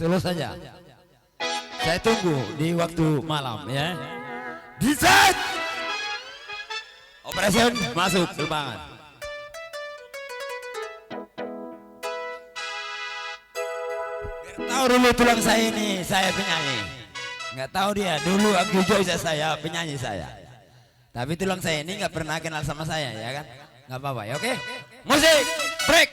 Solo saja. Saya tunggu di waktu malam ya. Di set. Operation masuk terbang. Biar tahu dulu tulang saya ini, saya penyanyi. Nggak tahu dia dulu aku Joyce saya penyanyi saya. Tapi tulang saya ini nggak pernah kenal sama saya ya kan? Nggak apa-apa ya oke? Musik break.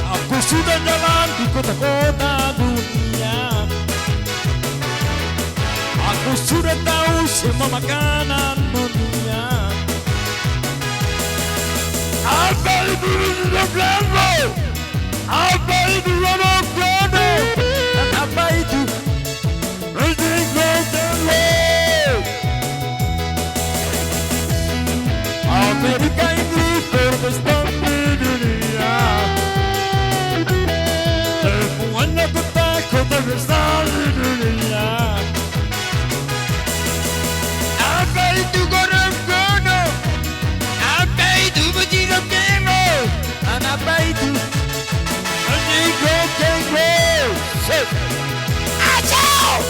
Aku sudah jalan di kota-kota dunia. Aku sudah tahu semua makanan dunia. Apa itu Roblano? Apa itu Roblano? Dan apa itu Amerika ini terbesar di dunia. Semuanya kota-kota besar di dunia. Apa itu gono-gono? Apa itu bejiro-keno? Dan apa itu bejiro-keno? Acau!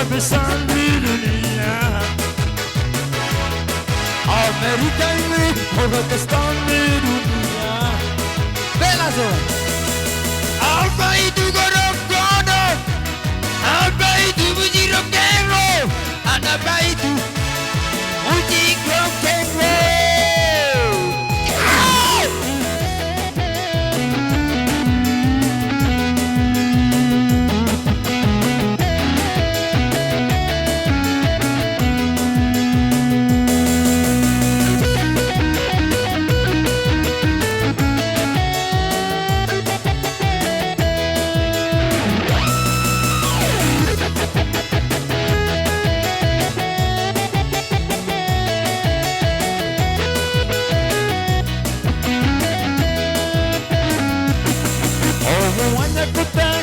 Besar di dunia. Amerika ini Protestan di dunia. Belazo. Apa itu gono-gono? Apa itu bujiro-kero? Apa itu bujiro-kero?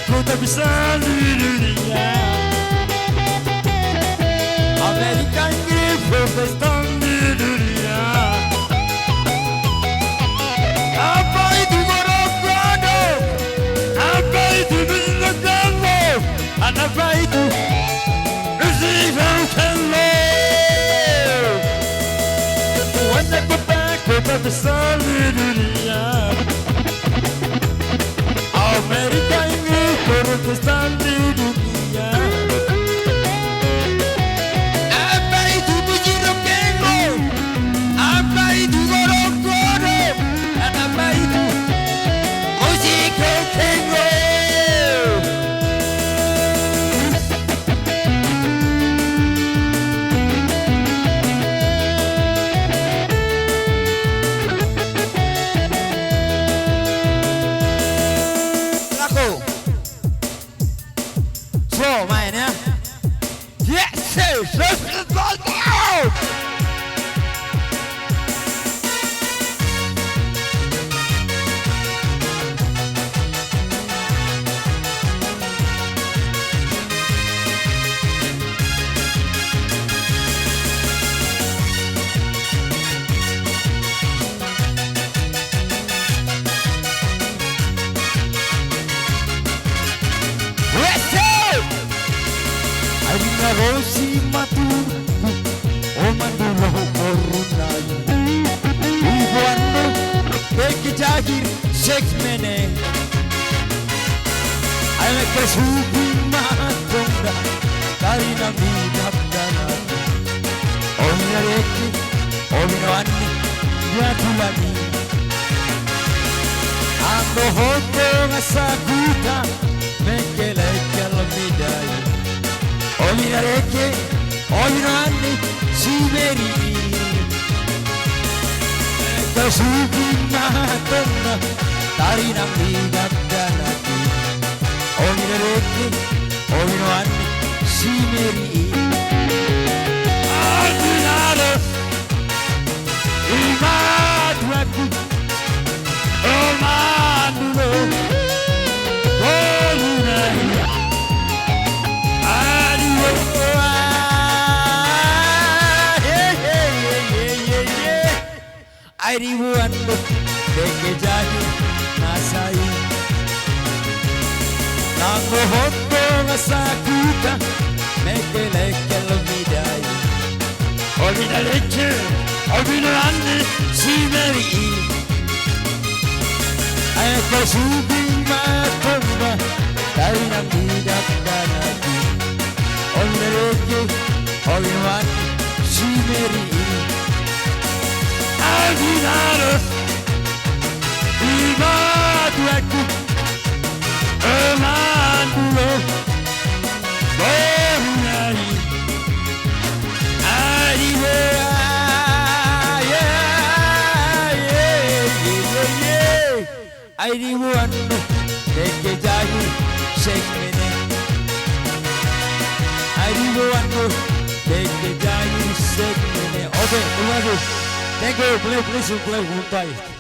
Kota besar di dunia. Amerika Inggris Protestan di dunia. Apa itu gono-gono? Apa itu bejiro-keno? Apa itu bejiro-keno? Semuanya kota besar di dunia. Amerika Inggris Protestan di dunia. Apa itu bejiro-keno? Apa itu gono-gono? Dan apa itu bejiro-keno? Slow main ya. Yes, let's go. Rosi matu, o mandulo corunai. segmene Aime che subima tonda Karina mi dabdana Omina rekki Omino anni Yatulani Ando hoto ngasakuta Mekele kalmidai Omina rekki Omino anni Simeri Subima tonda Karina mi dabdana Omina rekki Omino anni Simeri Adunare Imadwaku Omanulo Olunai Aduo Airibuando Deke jahi Nasai Nango hotto Nasakuta Mekele kelomidai Olvida leche Olvida anni Simeri Ecco subima tomba Karina mida danati Olvida leche Olvida anni Simeri Aldinaro Imadueku Emanulo Borunai Arrivea Arrivuando Deke jahi segmene Arrivuando Deke jahi segmene Okay, thank you, please play junto ahí.